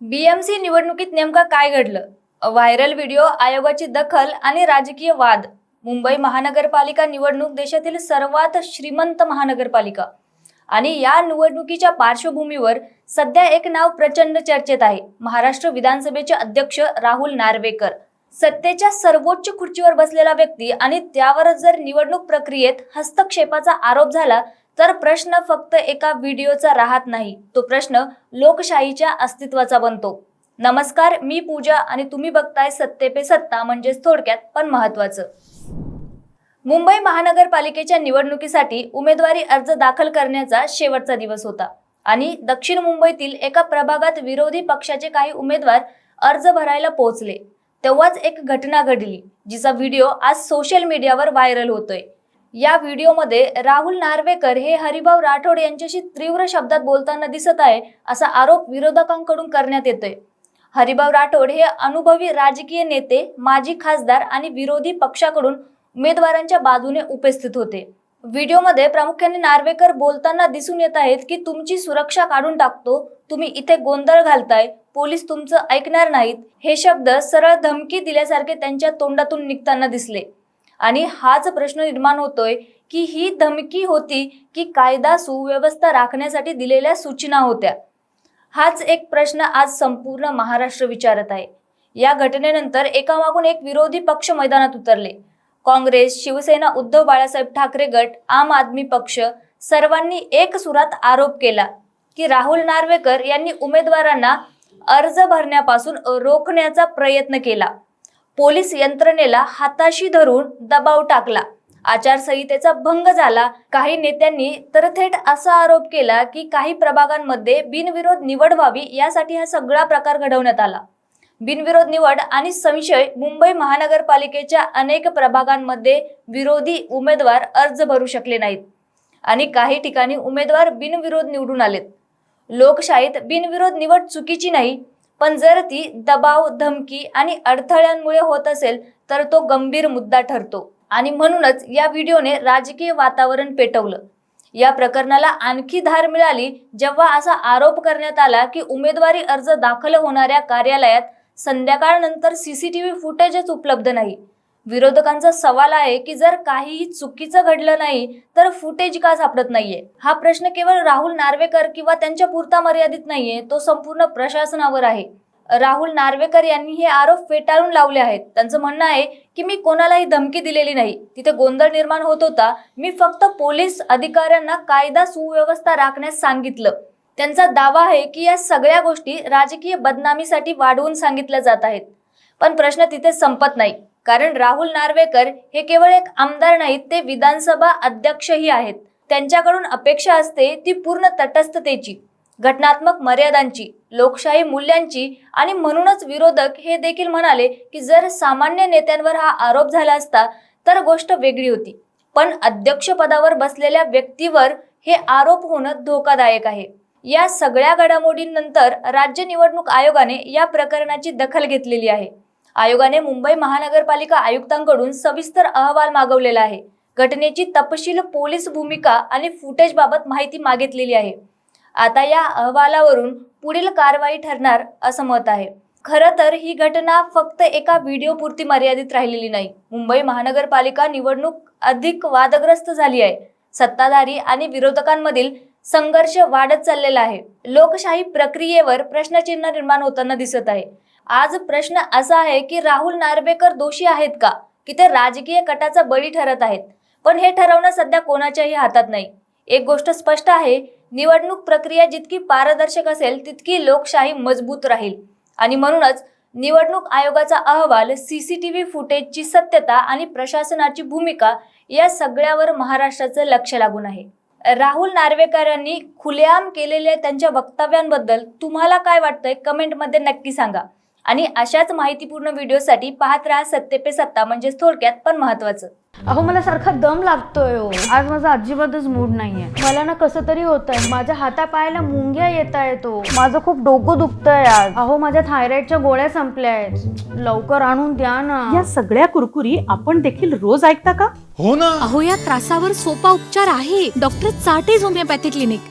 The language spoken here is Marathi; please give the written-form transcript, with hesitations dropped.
बीएमसी निवडणुकीत नेमका काय घडलं? व्हायरल व्हिडिओ, आयोगाची दखल आणि राजकीय वाद. मुंबई महानगरपालिका निवडणूक देशातील सर्वात श्रीमंत महानगरपालिका आणि या निवडणुकीच्या पार्श्वभूमीवर सध्या एक नाव प्रचंड चर्चेत आहे. महाराष्ट्र विधानसभेचे अध्यक्ष राहुल नार्वेकर. सत्तेच्या सर्वोच्च खुर्चीवर बसलेला व्यक्ती आणि त्यावर जर निवडणूक प्रक्रियेत हस्तक्षेपाचा आरोप झाला तर प्रश्न फक्त एका व्हिडिओचा राहत नाही, तो प्रश्न लोकशाहीच्या अस्तित्वाचा बनतो. नमस्कार, मी पूजा आणि तुम्ही बघताय सत्ते पे सत्ता, म्हणजेच थोडक्यात पण महत्त्वाचं. मुंबई महानगरपालिकेच्या निवडणुकीसाठी उमेदवारी अर्ज दाखल करण्याचा शेवटचा दिवस होता आणि दक्षिण मुंबईतील एका प्रभागात विरोधी पक्षाचे काही उमेदवार अर्ज भरायला पोहोचले. तेव्हाच एक घटना घडली, जिचा व्हिडिओ आज सोशल मीडियावर व्हायरल होतोय. या व्हिडिओमध्ये राहुल नार्वेकर हे हरिभाऊ राठोड यांच्याशी तीव्र शब्दात बोलताना दिसत आहे, असा आरोप विरोधकांकडून करण्यात येतोय. हरिभाऊ राठोड हे अनुभवी राजकीय नेते, माजी खासदार आणि विरोधी पक्षाकडून उमेदवारांच्या बाजूने उपस्थित होते. व्हिडिओमध्ये प्रामुख्याने नार्वेकर बोलताना दिसून येत आहेत की तुमची सुरक्षा काढून टाकतो, तुम्ही इथे गोंधळ घालताय, पोलीस तुमचं ऐकणार नाहीत. हे शब्द सरळ धमकी दिल्यासारखे त्यांच्या तोंडातून निघताना दिसले. आणि हाच प्रश्न निर्माण होतोय की ही धमकी होती की कायदा सुव्यवस्था राखण्यासाठी दिलेल्या सूचना होत्या? हाच एक प्रश्न आज संपूर्ण महाराष्ट्र विचारत आहे. या घटनेनंतर एकामागून एक विरोधी पक्ष मैदानात उतरले. काँग्रेस, शिवसेना, उद्धव बाळासाहेब ठाकरे गट, आम आदमी पक्ष सर्वांनी एक सुरात आरोप केला की राहुल नार्वेकर यांनी उमेदवारांना अर्ज भरण्यापासून रोखण्याचा प्रयत्न केला. पोलीस यंत्रणेला हाताशी धरून दबाव टाकला. आचारसंहितेचा भंग झाला. काही नेत्यांनी तर थेट असा आरोप केला की काही प्रभागांमध्ये बिनविरोध निवड व्हावी यासाठी हा सगळा प्रकार घडवण्यात आला. बिनविरोध निवड आणि संशय. मुंबई महानगरपालिकेच्या अनेक प्रभागांमध्ये विरोधी उमेदवार अर्ज भरू शकले नाहीत आणि काही ठिकाणी उमेदवार बिनविरोध निवडून आलेत. लोकशाहीत बिनविरोध निवड चुकीची नाही, पण जर ती दबाव, धमकी आणि अडथळ्यांमुळे होत असेल तर तो गंभीर मुद्दा ठरतो. आणि म्हणूनच या व्हिडिओने राजकीय वातावरण पेटवलं. या प्रकरणाला आणखी धार मिळाली जेव्हा असा आरोप करण्यात आला की उमेदवारी अर्ज दाखल होणाऱ्या कार्यालयात संध्याकाळनंतर सीसीटीव्ही फुटेजच उपलब्ध नाही. विरोधकांचा सवाल आहे की जर काहीही चुकीचं घडलं नाही तर फुटेज का सापडत नाहीये? हा प्रश्न केवळ राहुल नार्वेकर किंवा त्यांच्या पुरता मर्यादित नाहीये, तो संपूर्ण प्रशासनावर आहे. राहुल नार्वेकर यांनी हे आरोप फेटाळून लावले आहेत. त्यांचं म्हणणं आहे की मी कोणालाही धमकी दिलेली नाही, तिथे गोंधळ निर्माण होत होता, मी फक्त पोलीस अधिकाऱ्यांना कायदा सुव्यवस्था राखण्यास सांगितलं. त्यांचा दावा आहे की या सगळ्या गोष्टी राजकीय बदनामीसाठी वाढवून सांगितल्या जात आहेत. पण प्रश्न तिथे संपत नाही, कारण राहुल नार्वेकर हे केवळ एक आमदार नाहीत, ते विधानसभा अध्यक्षही आहेत. त्यांच्याकडून अपेक्षा असते ती पूर्ण तटस्थतेची, घटनात्मक मर्यादांची, लोकशाही मूल्यांची. आणि म्हणूनच विरोधक हे देखील म्हणाले की जर सामान्य नेत्यांवर हा आरोप झाला असता तर गोष्ट वेगळी होती, पण अध्यक्षपदावर बसलेल्या व्यक्तीवर हे आरोप होणं धोकादायक आहे. या सगळ्या घडामोडींनंतर राज्य निवडणूक आयोगाने या प्रकरणाची दखल घेतलेली आहे. आयोगाने मुंबई महानगरपालिका आयुक्तांकडून सविस्तर अहवाल मागवलेला आहे. घटनेची तपशील, पोलीस भूमिका आणि फुटेज बाबत माहिती मागितलेली आहे. आता या अहवालावरून पुढील कारवाई ठरणार असं मत आहे. खरं तर ही घटना फक्त एका व्हिडिओ पुरती मर्यादित राहिलेली नाही. मुंबई महानगरपालिका निवडणूक अधिक वादग्रस्त झाली आहे. सत्ताधारी आणि विरोधकांमधील संघर्ष वाढत चाललेला आहे. लोकशाही प्रक्रियेवर प्रश्नचिन्ह निर्माण होताना दिसत आहे. आज प्रश्न असा आहे की राहुल नार्वेकर दोषी आहेत का, की ते राजकीय कटाचा बळी ठरत आहेत? पण हे ठरवणं सध्या कोणाच्याही हातात नाही. एक गोष्ट स्पष्ट आहे, निवडणूक प्रक्रिया जितकी पारदर्शक असेल तितकी लोकशाही मजबूत राहील. आणि म्हणूनच निवडणूक आयोगाचा अहवाल, सीसीटीव्ही फुटेजची सत्यता आणि प्रशासनाची भूमिका या सगळ्यावर महाराष्ट्राचं लक्ष लागून आहे. राहुल नार्वेकरांनी खुलेआम केलेल्या त्यांच्या वक्तव्यांबद्दल तुम्हाला काय वाटतंय कमेंटमध्ये नक्की सांगा. आणि अशाच माहितीपूर्ण व्हिडिओसाठी पाहत राहा सत्ते पे सत्ता, म्हणजेच थोडक्यात पण महत्त्वाचं. अहो मला सारखा दम लागतोय हो. आज माझा अजिबातच मूड नाहीये. मला ना कसं तरी होतंय. माझ्या हातापायाला मुंग्या येत आहेत. माझं खूप डोकं दुखतंय आज. अहो माझ्या थायरॉइडच्या गोळ्या संपल्या आहेत, लवकर आणून द्या ना. या सगळ्या कुरकुरी आपण देखील रोज ऐकता का? हो ना. अहो या त्रासावर सोपा उपचार आहे. डॉक्टर चाटेज होमिओपॅथी क्लिनिक.